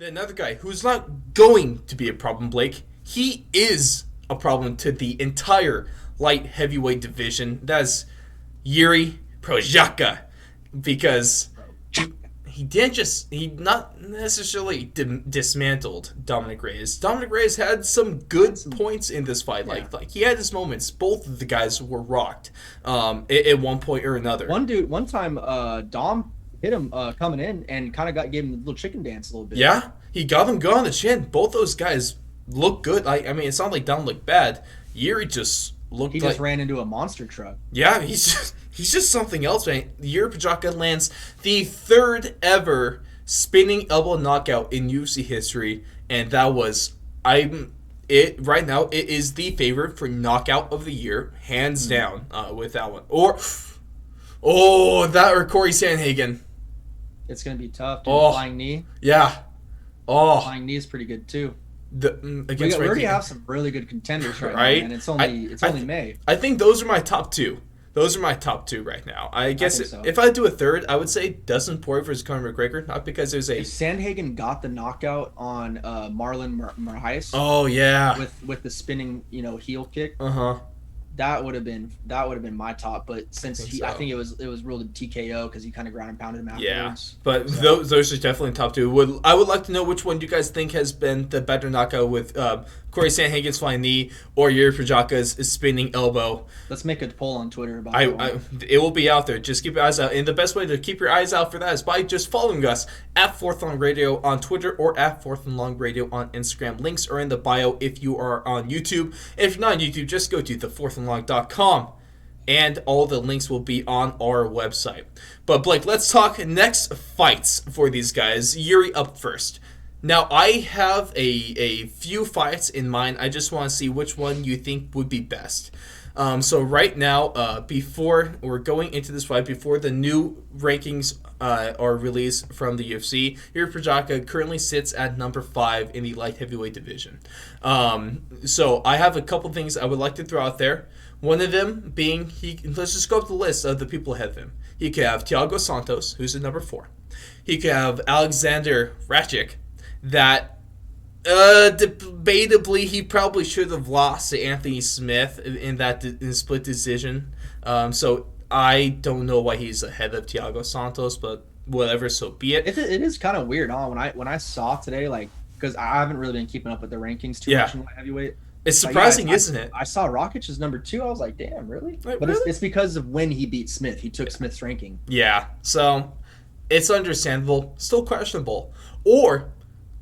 Another guy who's not going to be a problem, Blake. He is a problem to the entire light heavyweight division. That's Jiri Prochazka, because he didn't just he not necessarily dismantled Dominick Reyes. Dominick Reyes had some good points in this fight. Like he had his moments. Both of the guys were rocked at one point or another. One time, Dom hit him coming in and kind of gave him a little chicken dance a little bit. Yeah, he got him good on the chin. Both those guys look good. I mean, it's not like Dom looked bad. Jiri just looked. He just ran into a monster truck. Yeah, he's just something else, man. Jiri Prochazka lands the third ever spinning elbow knockout in UFC history, and that was right now. It is the favorite for knockout of the year, hands down, with that one. Or Corey Sandhagen. It's gonna be tough. Flying knee. Yeah. Flying knee is pretty good too. We already have some really good contenders right now, and it's only May. I think those are my top two. Those are my top two right now. I guess so. If I do a third, I would say Dustin Poirier versus Conor McGregor. Not because there's If Sandhagen got the knockout on Marlon Moraes. Oh yeah. With the spinning heel kick. That would have been my top, but since I think it was ruled a TKO because he kind of ground and pounded him afterwards. Yeah, but those are definitely top two. I would like to know which one you guys think has been the better knockout with Corey Sandhagen's flying knee or Jiri Prochazka's spinning elbow. Let's make a poll on Twitter about it. It will be out there. Just keep your eyes out, and the best way to keep your eyes out for that is by just following us at Fourth Long Radio on Twitter or at Fourth and Long Radio on Instagram. Links are in the bio if you are on YouTube. If you're not on YouTube, just go to thefourthandlong.com. And all the links will be on our website. But Blake, let's talk next fights for these guys. Jiri up first. Now, I have a few fights in mind. I just want to see which one you think would be best. So right now, before we're going into this fight, before the new rankings are released from the UFC, Jiri Prochazka currently sits at number 5 in the light heavyweight division. So I have a couple things I would like to throw out there. One of them being, let's just go up the list of the people ahead of him. He could have Thiago Santos, who's at number 4. He could have Alexander Rakic, that debatably he probably should have lost to Anthony Smith in that split decision. So I don't know why he's ahead of Thiago Santos, but whatever, so be it. It is kind of weird, huh? When I saw today, like, because I haven't really been keeping up with the rankings too much in light heavyweight. It's surprising, isn't it? I saw Rakic as number 2. I was like, damn, really? But really? It's because of when he beat Smith. He took Smith's ranking. Yeah, so it's understandable. Still questionable. Or,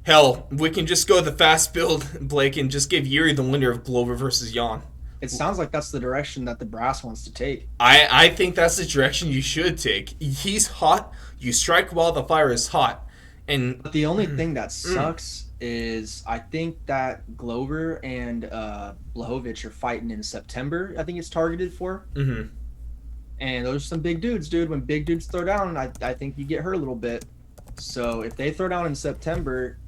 hell, we can just go the fast build, Blake, and just give Jiri the winner of Glover versus Jan. It sounds like that's the direction that the brass wants to take. I think that's the direction you should take. He's hot. You strike while the fire is hot. But the only thing that sucks is I think that Glover and Blachowicz are fighting in September. I think it's targeted for. Mm-hmm. And those are some big dudes, dude. When big dudes throw down, I think you get hurt a little bit. So if they throw down in September,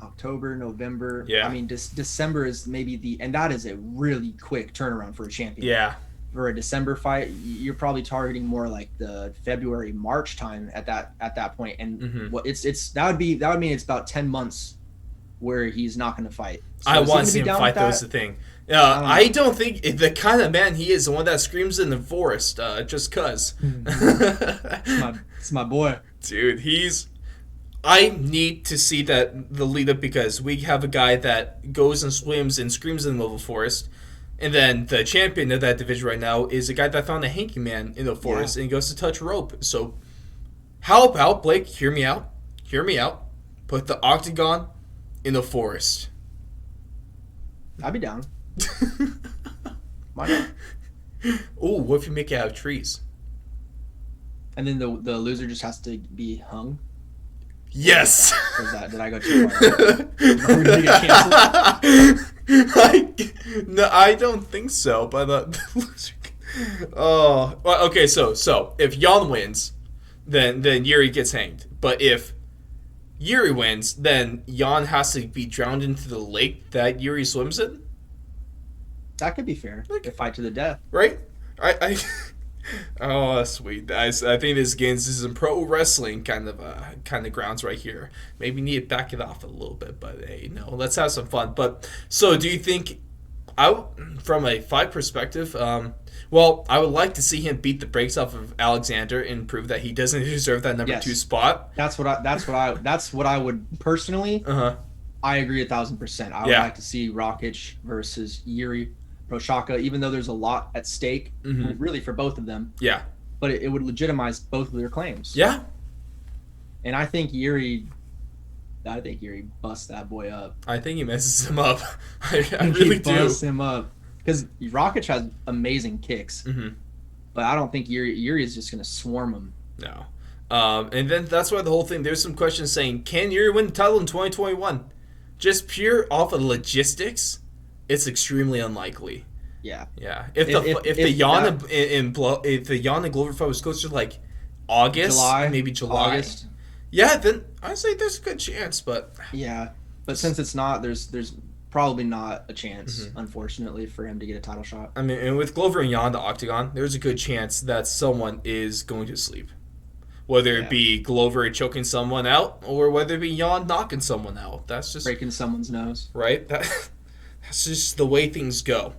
October, November, I mean, December is maybe and that is a really quick turnaround for a champion. Yeah. For a December fight, you're probably targeting more like the February, March time at that point. And what that would mean it's about 10 months where he's not going to fight. So I want to see him fight. That's the thing. I don't think the kind of man he is, the one that screams in the forest, just cause. It's my boy, dude. I need to see that the lead up because we have a guy that goes and swims and screams in the middle of the forest. And then the champion of that division right now is a guy that found a hanky man in the forest and goes to touch rope. So how about, Blake, hear me out. Put the octagon in the forest. I'd be down. Why not? Oh, what if you make it out of trees? And then the loser just has to be hung? Yes! Did I go too far? Are we gonna get canceled? No, I don't think so. But okay. So if Jan wins, then Jiri gets hanged. But if Jiri wins, then Jan has to be drowned into the lake that Jiri swims in. That could be fair. A fight to the death, right? Oh, sweet. I think this gains some pro wrestling kind of grounds right here. Maybe need to back it off a little bit, but hey, no, let's have some fun. But so, do you think, from a fight perspective, well, I would like to see him beat the brakes off of Alexander and prove that he doesn't deserve that number 2 spot. That's what I would personally. I agree 1,000%. I would like to see Rakic versus Jiri Prochazka, even though there's a lot at stake, really for both of them. Yeah. But it would legitimize both of their claims. Yeah. And I think Jiri busts that boy up. I think he messes him up. I really do. He busts him up. Because Rakic has amazing kicks. But I don't think Jiri is just going to swarm him. No. And then that's why the whole thing, there's some questions saying, can Jiri win the title in 2021? Just pure off of logistics, it's extremely unlikely. Yeah. Yeah. If the Jan and Glover fight was closer to like August, maybe July. August. Yeah, then I'd say there's a good chance, but yeah. But since it's not, there's probably not a chance, unfortunately, for him to get a title shot. I mean, and with Glover and Jan, the Octagon, there's a good chance that someone is going to sleep. Whether it be Glover choking someone out, or whether it be Jan knocking someone out. That's just breaking someone's nose. Right? That's just the way things go.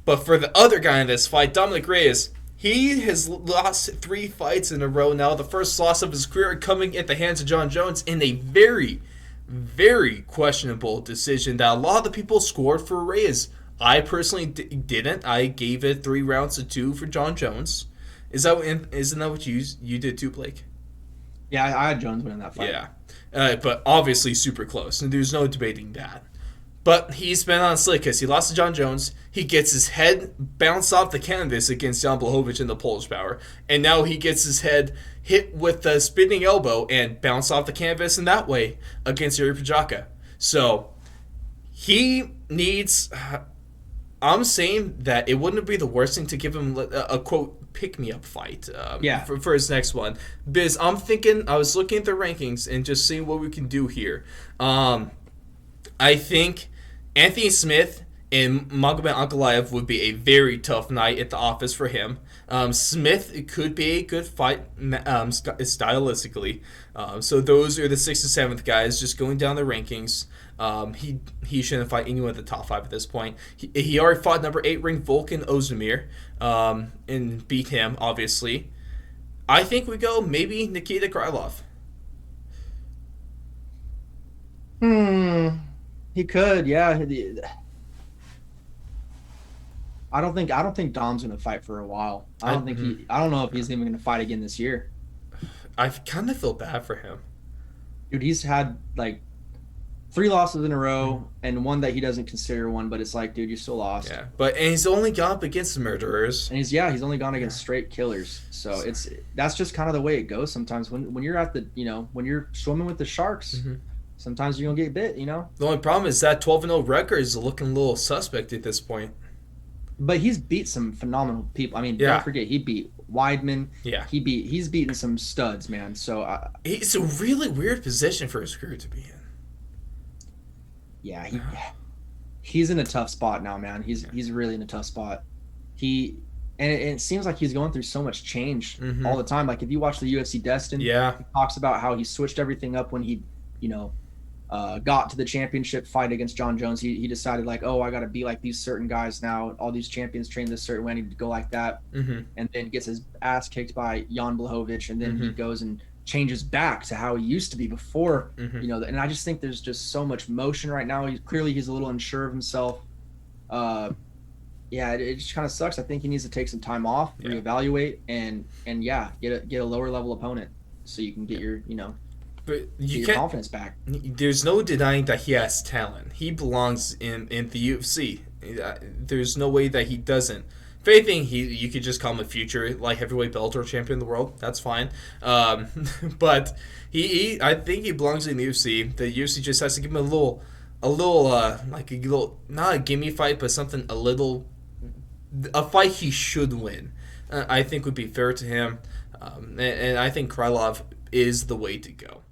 But for the other guy in this fight, Dominick Reyes, he has lost 3 fights in a row now. The first loss of his career coming at the hands of Jon Jones in a very, very questionable decision that a lot of the people scored for Reyes. I personally didn't. I gave it 3 rounds to 2 for Jon Jones. Isn't that what you did too, Blake? Yeah, I had Jones winning that fight. Yeah, but obviously super close, and there's no debating that. But he's been on slick because he lost to Jon Jones. He gets his head bounced off the canvas against Jan Blachowicz in the Polish Power, and now he gets his head hit with a spinning elbow and bounced off the canvas in that way against Jiri Prochazka. So he needs. I'm saying that it wouldn't be the worst thing to give him a quote pick-me-up fight for his next one. Because I'm thinking, I was looking at the rankings and just seeing what we can do here. I think Anthony Smith and Magomed Ankalaev would be a very tough night at the office for him. Smith could be a good fight stylistically. So those are the 6th and 7th guys just going down the rankings. He shouldn't fight anyone at the top 5 at this point. He already fought number 8 ring Volkan Ozdemir and beat him, obviously. I think we go maybe Nikita Krylov. He could, yeah. I don't think Dom's gonna fight for a while. I don't know if he's even gonna fight again this year. I kind of feel bad for him. Dude, he's had like 3 losses in a row and one that he doesn't consider one, but it's like, dude, you still lost. Yeah, and he's only gone up against the murderers. And he's only gone against straight killers. So that's just kind of the way it goes sometimes. When you're at the when you're swimming with the sharks, sometimes you're gonna get bit. The only problem is that 12-0 record is looking a little suspect at this point. But he's beat some phenomenal people. I mean, don't forget, he beat Weidman. Yeah. He's beaten some studs, man. So it's a really weird position for his career to be in. Yeah, he's in a tough spot now, man. He's really in a tough spot. And it seems like he's going through so much change all the time. Like if you watch the UFC Destin, he talks about how he switched everything up when he, got to the championship fight against Jon Jones. He decided like, oh, I got to be like these certain guys now. All these champions train this certain way. I need to go like that. And then gets his ass kicked by Jan Blachowicz, and then he goes and changes back to how he used to be before. And I just think there's just so much motion right now. He's a little unsure of himself. It just kind of sucks. I think he needs to take some time off, reevaluate, and get a lower level opponent so you can get your But your confidence back. There's no denying that he has talent. He belongs in the UFC. There's no way that he doesn't. If anything, you could just call him a future like heavyweight Bellator champion of the world. That's fine. But I think he belongs in the UFC. The UFC just has to give him not a gimme fight, but a fight he should win. I think would be fair to him. And I think Krylov is the way to go.